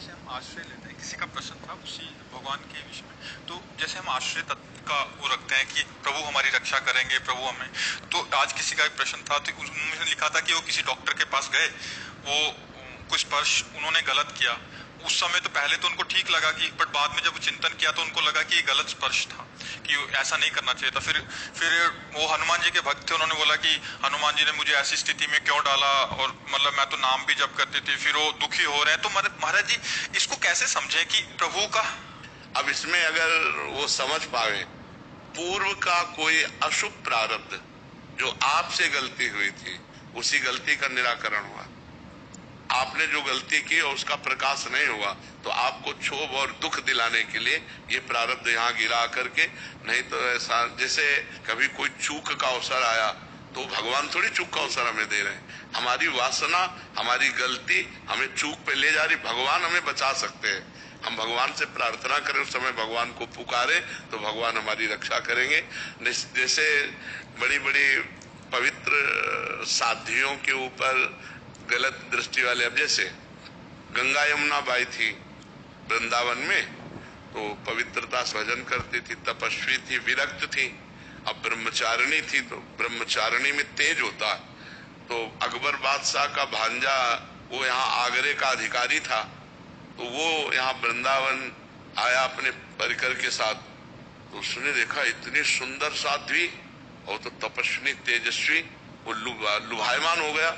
जैसे हम आश्रय लेते हैं, किसी का प्रश्न था उसी भगवान के विषय में, तो जैसे हम आश्रय तत्व का वो रखते हैं कि प्रभु हमारी रक्षा करेंगे, प्रभु हमें, तो आज किसी का एक प्रश्न था तो उन्होंने लिखा था कि वो किसी डॉक्टर के पास गए, वो कुछ स्पर्श उन्होंने गलत किया। उस समय तो पहले तो उनको ठीक लगा कि, बट बाद में जब चिंतन किया तो उनको लगा कि ये गलत स्पर्श था, कि ऐसा नहीं करना चाहिए था। फिर वो हनुमान जी के भक्त थे, उन्होंने बोला कि हनुमान जी ने मुझे ऐसी स्थिति में क्यों डाला, और मतलब मैं तो नाम भी जप करती थी, फिर वो दुखी हो रहे हैं। तो महाराज जी इसको कैसे समझे कि प्रभु का, अब इसमें अगर वो समझ पावे पूर्व का कोई अशुभ प्रारब्ध जो आपसे गलती हुई थी, उसी गलती का निराकरण हुआ। आपने जो गलती की और उसका प्रकाश नहीं हुआ, तो आपको क्षोभ और दुख दिलाने के लिए ये प्रारब्ध यहाँ गिरा करके, नहीं तो ऐसा जैसे कभी कोई चूक का अवसर आया तो भगवान थोड़ी चूक का अवसर हमें दे रहे हैं। हमारी वासना, हमारी गलती हमें चूक पे ले जा रही, भगवान हमें बचा सकते हैं। हम भगवान से प्रार्थना करें, उस समय भगवान को पुकारे तो भगवान हमारी रक्षा करेंगे। जैसे बड़ी बड़ी पवित्र साधियों के ऊपर गलत दृष्टि वाले, अब जैसे गंगा यमुना बाई थी वृंदावन में, तो पवित्रता से भजन करती थी, तपस्वी थी, विरक्त थी। अब ब्रह्मचारिणी थी, तो ब्रह्मचारिणी में तेज होता है। तो अकबर बादशाह का भांजा वो यहाँ आगरे का अधिकारी था, तो वो यहाँ वृंदावन आया अपने परिकर के साथ। तो उसने देखा इतनी सुंदर साध्वी और तो तपस्विनी तेजस्वी, वो लुभायमान हो गया।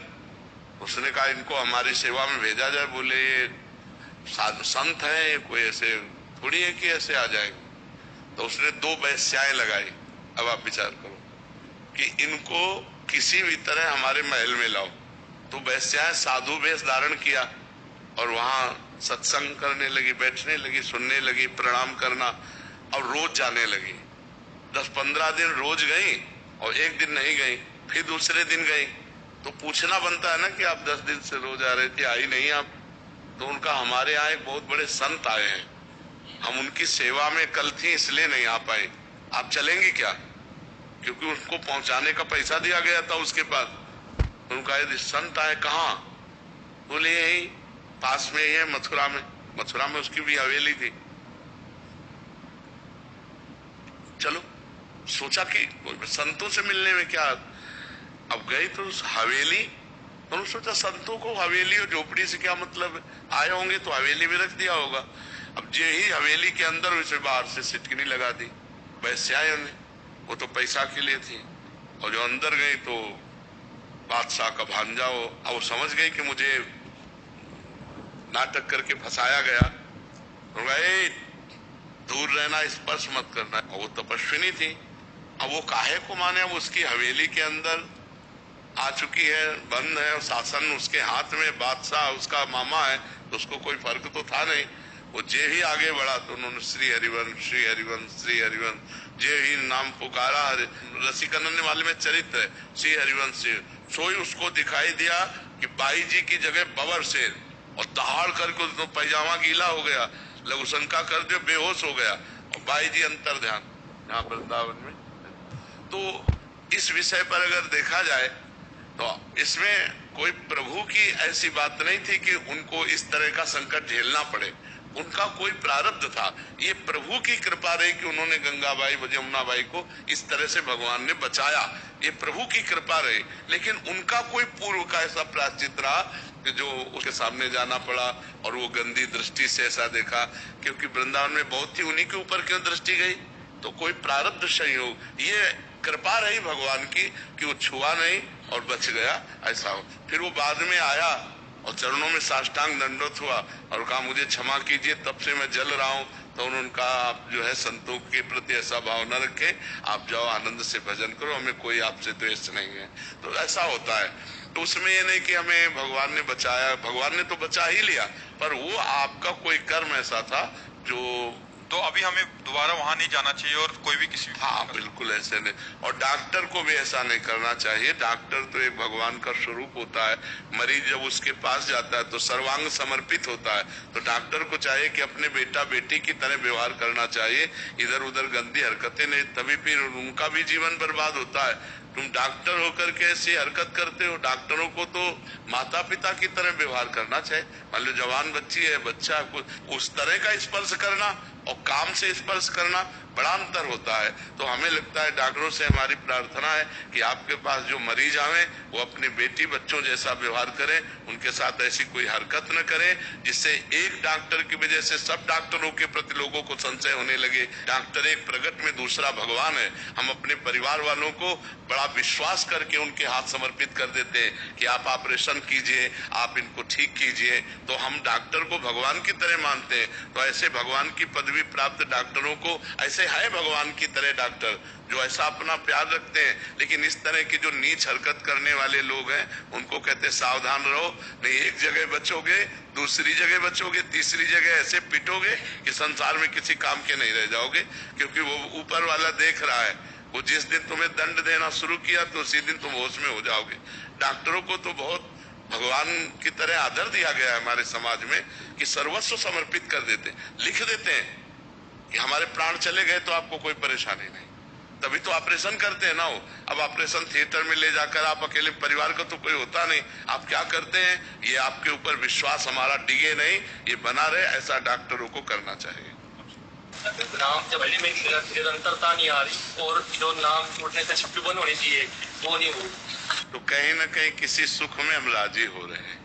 उसने कहा इनको हमारी सेवा में भेजा जाए। बोले ये साधु संत हैं, ये कोई ऐसे थोड़ी है कि ऐसे आ जाएंगे। तो उसने 2 वेश्याएं लगाई। अब आप विचार करो कि इनको किसी भी तरह हमारे महल में लाओ। तो वेश्याएं साधु वेश धारण किया और वहां सत्संग करने लगी, बैठने लगी, सुनने लगी, प्रणाम करना, और रोज जाने लगी। 10-15 दिन रोज गई और एक दिन नहीं गई, फिर दूसरे दिन गई। तो पूछना बनता है ना कि आप 10 दिन से रोज आ रहे थे, आई नहीं आप। तो उनका हमारे यहाँ एक बहुत बड़े संत आए हैं, हम उनकी सेवा में कल थी इसलिए नहीं आ पाए, आप चलेंगे क्या? क्योंकि उनको पहुंचाने का पैसा दिया गया था उसके पास। तो उनका यदि संत आए, कहाँ? बोले यही पास में ही है, मथुरा में। मथुरा में उसकी भी हवेली थी। चलो, सोचा कि संतों से मिलने में क्या। अब गई तो उस हवेली, तो सोचा संतों को हवेली और झोपड़ी से क्या मतलब, आए होंगे तो हवेली में रख दिया होगा। अब जो ही हवेली के अंदर उसे बाहर से सिटकनी लगा दी वैश्याओं ने, वो तो पैसा के लिए थी। और जो अंदर गई तो बादशाह का भांजा हो, अब वो समझ गई कि मुझे नाटक करके फंसाया गया। तो गए दूर रहना, स्पर्श मत करना। और वो तपस्विनी थी, अब वो काहे को माने, अब उसकी हवेली के अंदर आ चुकी है, बंद है, और शासन उसके हाथ में, बादशाह उसका मामा है, तो उसको कोई फर्क तो था नहीं। वो जे ही आगे बढ़ा तो उन्होंने श्री हरिवंश, श्री हरिवंश, श्री हरिवंश, जे ही नाम पुकारा। रसिकनंद वाले में चरित्र है, श्री हरिवंश। सोई उसको दिखाई दिया कि बाई जी की जगह बबर शेर, और दहाड़ करके उसको पैजामा गीला हो गया, लघु शंका कर दिया, बेहोश हो गया, और बाई जी अंतर ध्यान यहाँ वृंदावन में। तो इस विषय पर अगर देखा जाए तो इसमें कोई प्रभु की ऐसी बात नहीं थी कि उनको इस तरह का संकट झेलना पड़े, उनका कोई प्रारब्ध था। ये प्रभु की कृपा रही कि उन्होंने गंगाबाई यमुनाबाई को इस तरह से भगवान ने बचाया, ये प्रभु की कृपा रही। लेकिन उनका कोई पूर्व का ऐसा प्रायश्चित रहा कि जो उसके सामने जाना पड़ा और वो गंदी दृष्टि से ऐसा देखा, क्योंकि वृंदावन में बहुत ही उन्हीं के ऊपर क्यों दृष्टि गई, तो कोई प्रारब्ध संयोग, ये कृपा रही भगवान की कि वो छुआ नहीं और बच गया, ऐसा हो। फिर वो बाद में आया और चरणों में साष्टांग दंडवत हुआ और कहा मुझे क्षमा कीजिए, तब से मैं जल रहा हूँ। तो उन्होंने कहा आप जो है संतों के प्रति ऐसा भाव न रखे, आप जाओ आनंद से भजन करो, हमें कोई आपसे द्वेष नहीं है। तो ऐसा होता है। तो उसमें ये नहीं कि हमें भगवान ने बचाया, भगवान ने तो बचा ही लिया, पर वो आपका कोई कर्म ऐसा था जो, तो अभी हमें दोबारा वहां नहीं जाना चाहिए और कोई भी किसी, हाँ बिल्कुल ऐसे नहीं। और डॉक्टर को भी ऐसा नहीं करना चाहिए। डॉक्टर तो एक भगवान का स्वरूप होता है, मरीज जब उसके पास जाता है तो सर्वांग समर्पित होता है। तो डॉक्टर को चाहिए कि अपने बेटा बेटी की तरह व्यवहार करना चाहिए, इधर उधर गंदी हरकतें नहीं, तभी फिर उनका भी जीवन बर्बाद होता है। तुम डॉक्टर होकर के ऐसी हरकत करते हो। डॉक्टरों को तो माता पिता की तरह व्यवहार करना चाहिए। मान लो जवान बच्ची है, बच्चा को उस तरह का स्पर्श करना और काम से स्पर्श करना बड़ा अंतर होता है। तो हमें लगता है, डॉक्टरों से हमारी प्रार्थना है कि आपके पास जो मरीज आवे वो अपनी बेटी बच्चों जैसा व्यवहार करें, उनके साथ ऐसी कोई हरकत न करें जिससे एक डॉक्टर की वजह से सब डॉक्टरों के प्रति लोगों को संशय होने लगे। डॉक्टर एक प्रगट में, दूसरा भगवान है। हम अपने परिवार वालों को बड़ा विश्वास करके उनके हाथ समर्पित कर देते हैं कि आप ऑपरेशन कीजिए, आप इनको ठीक कीजिए। तो हम डॉक्टर को भगवान की तरह मानते हैं। तो ऐसे भगवान की पदवी प्राप्त डॉक्टरों को, ऐसे है भगवान की तरह डॉक्टर जो ऐसा अपना प्यार रखते हैं। लेकिन इस तरह की जो नीच हरकत करने वाले लोग हैं उनको कहते सावधान रहो, नहीं एक जगह बचोगे, दूसरी जगह बचोगे, तीसरी जगह ऐसे पिटोगे कि संसार में किसी काम के नहीं रह जाओगे। क्योंकि वो ऊपर वाला देख रहा है, वो जिस दिन तुम्हें दंड देना शुरू किया तो उसी दिन तुम होश में हो जाओगे। डॉक्टरों को तो बहुत भगवान की तरह आदर दिया गया है हमारे समाज में कि सर्वस्व समर्पित कर देते, लिख देते हैं कि हमारे प्राण चले गए तो आपको कोई परेशानी नहीं, तभी तो ऑपरेशन करते हैं ना। हो अब ऑपरेशन थिएटर में ले जाकर आप अकेले, परिवार का तो कोई होता नहीं, आप क्या करते हैं, ये आपके ऊपर विश्वास हमारा डिगे नहीं, ये बना रहे, ऐसा डॉक्टरों को करना चाहिए। नाम जब में निरंतरता नहीं आ रही और जो नाम छोड़ने से छुट्टी बंद होनी चाहिए वो नहीं हो रही, तो कहीं न कहीं किसी सुख में हम राजी हो रहे हैं।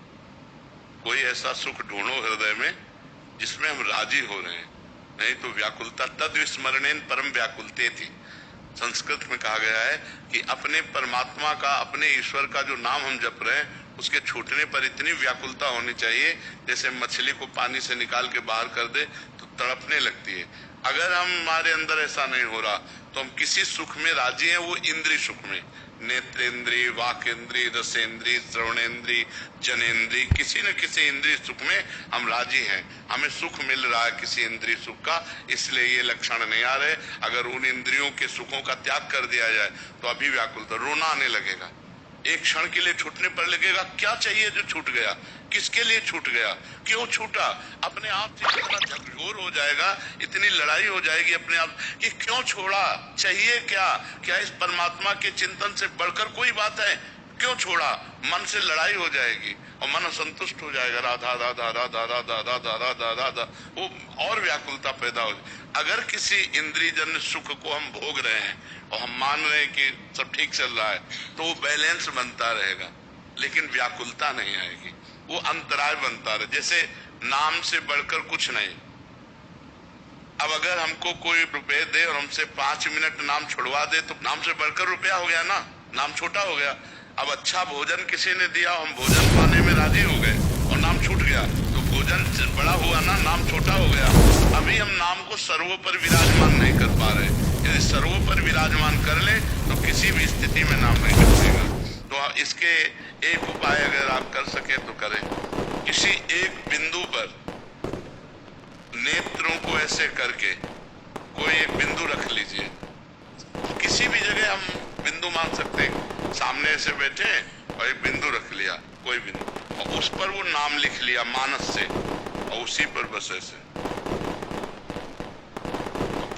कोई ऐसा सुख ढूंढो हृदय में जिसमें हम राजी हो रहे हैं, नहीं तो व्याकुलता तद विस्मरणेन परम व्याकुलते थी। संस्कृत में कहा गया है कि अपने परमात्मा का, अपने ईश्वर का जो नाम हम जप रहे हैं उसके छूटने पर इतनी व्याकुलता होनी चाहिए जैसे मछली को पानी से निकाल के बाहर कर दे तो तड़पने लगती है। अगर हमारे अंदर ऐसा नहीं हो रहा तो हम किसी सुख में राजी हैं, वो इंद्रिय सुख में, नेत्रेंद्रिय, वाकेंद्रिय, रसेंद्रिय, श्रवणेंद्रिय, जनेंद्रिय, किसी न किसी इंद्रिय सुख में हम राजी हैं। हमें सुख मिल रहा है किसी इंद्रिय सुख का, इसलिए ये लक्षण नहीं आ रहे। अगर उन इंद्रियों के सुखों का त्याग कर दिया जाए तो अभी व्याकुलता, रोना आने लगेगा। एक क्षण के लिए छूटने पर लगेगा क्या चाहिए जो छूट गया, किसके लिए छूट गया, क्यों छूटा, अपने आप से इतना झकझोर हो जाएगा, इतनी लड़ाई हो जाएगी अपने आप कि क्यों छोड़ा, चाहिए क्या, क्या इस परमात्मा के चिंतन से बढ़कर कोई बात है, क्यों छोड़ा, मन से लड़ाई हो जाएगी और मन असंतुष्ट हो जाएगा, राधा राधा राधा राधा राधा राधा राधा, वो और व्याकुलता पैदा हो जाए। अगर किसी इंद्रियजन्य सुख को हम भोग रहे हैं और हम मान रहे हैं कि सब ठीक चल रहा है तो वो बैलेंस बनता रहेगा, लेकिन व्याकुलता नहीं आएगी, वो अंतराय बनता रहे। जैसे नाम से बढ़कर कुछ नहीं। अब अगर हमको कोई रुपए दे और हमसे 5 मिनट नाम छुड़वा दे तो नाम से बढ़कर रुपया हो गया ना, नाम छोटा हो गया। अब अच्छा भोजन किसी ने दिया, हम भोजन पाने में राजी हो गए और नाम छूट गया तो भोजन बड़ा हुआ ना, नाम छोटा हो गया। अभी हम नाम को सर्वोपर विराजमान नहीं कर पा रहे। यदि सर्वोपर विराजमान कर ले तो किसी भी स्थिति में नाम नहीं टूटेगा। तो इसके एक उपाय अगर आप कर सके तो करें। किसी एक बिंदु पर नेत्रों को ऐसे करके कोई एक बिंदु रख लीजिए, किसी भी जगह हम बिंदु मान सकते हैं। सामने से बैठे और एक बिंदु रख लिया, कोई बिंदु, और उस पर वो नाम लिख लिया मानस से, और उसी पर बस ऐसे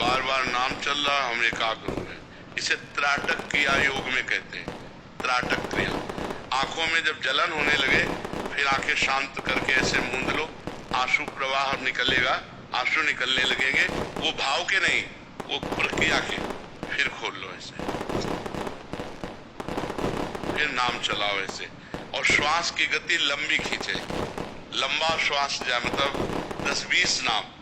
बार बार नाम चल रहा, हम एकाग्र हो गए। इसे त्राटक क्रिया योग में कहते हैं, त्राटक क्रिया। आंखों में जब जलन होने लगे फिर आंखें शांत करके ऐसे मूंद लो, आंसू प्रवाह निकलेगा, आंसू निकलने लगेंगे, वो भाव के नहीं, वो प्रक्रिया के। फिर खोल लो ऐसे, फिर नाम चलाओ ऐसे, और श्वास की गति लंबी खींचे, लंबा श्वास जाए, मतलब 10-20 नाम।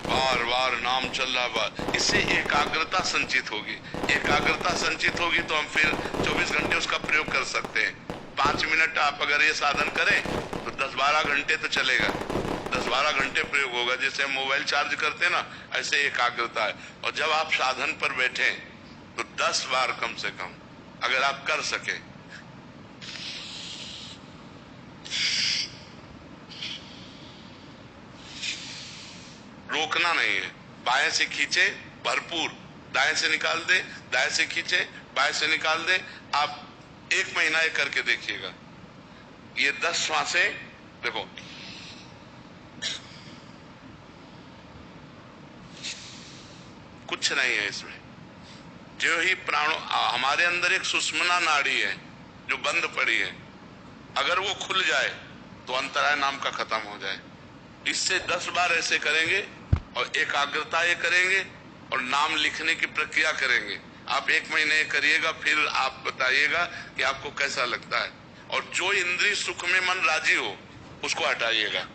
बार बार नाम चल रहा, इससे एकाग्रता संचित होगी। एकाग्रता संचित होगी तो हम फिर 24 घंटे उसका प्रयोग कर सकते हैं। 5 मिनट आप अगर ये साधन करें तो 10-12 घंटे तो चलेगा, 10-12 घंटे प्रयोग होगा। जैसे हम मोबाइल चार्ज करते हैं ना, ऐसे एकाग्रता है। और जब आप साधन पर बैठे तो 10 बार कम से कम अगर आप कर सके, रोकना नहीं है। बाएं से खींचे भरपूर, दाएं से निकाल दे, दाएं से खींचे, बाएं से निकाल दे। आप 1 महीना ये करके देखिएगा। ये 10 श्वासें देखो, कुछ नहीं है इसमें। जो ही प्राणों, हमारे अंदर एक सुषुम्ना नाड़ी है जो बंद पड़ी है, अगर वो खुल जाए तो अंतराय नाम का खत्म हो जाए। इससे 10 बार ऐसे करेंगे और एकाग्रता ये करेंगे और नाम लिखने की प्रक्रिया करेंगे। आप 1 महीने करिएगा, फिर आप बताइएगा कि आपको कैसा लगता है। और जो इंद्रिय सुख में मन राजी हो उसको हटाइएगा,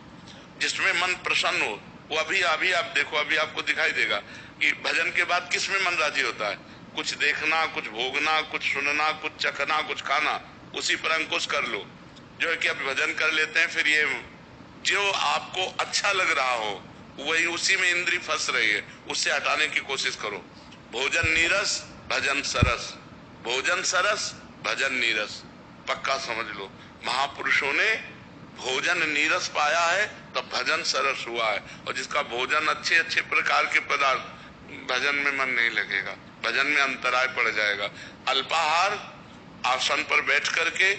जिसमें मन प्रसन्न हो वो अभी आप देखो, अभी आपको दिखाई देगा कि भजन के बाद किस में मन राजी होता है। कुछ देखना, कुछ भोगना, कुछ सुनना, कुछ चखना, कुछ खाना, उसी पर अंकुश कर लो। जो है कि अब भजन कर लेते हैं, फिर ये जो आपको अच्छा लग रहा हो वही उसी में इंद्री फंस रही है, उससे हटाने की कोशिश करो। भोजन नीरस, भजन सरस, भोजन सरस, भजन नीरस, पक्का समझ लो। महापुरुषों ने भोजन नीरस पाया है तब भजन सरस हुआ है। और जिसका भोजन अच्छे अच्छे प्रकार के पदार्थ, भजन में मन नहीं लगेगा, भजन में अंतराय पड़ जाएगा। अल्पाहार, आसन पर बैठ करके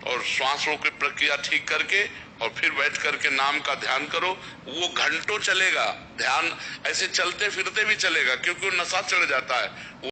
और श्वासों की प्रक्रिया ठीक करके और फिर बैठ करके नाम का ध्यान करो। वो घंटों चलेगा ध्यान, ऐसे चलते फिरते भी चलेगा, क्योंकि वो नशा चढ़ जाता है।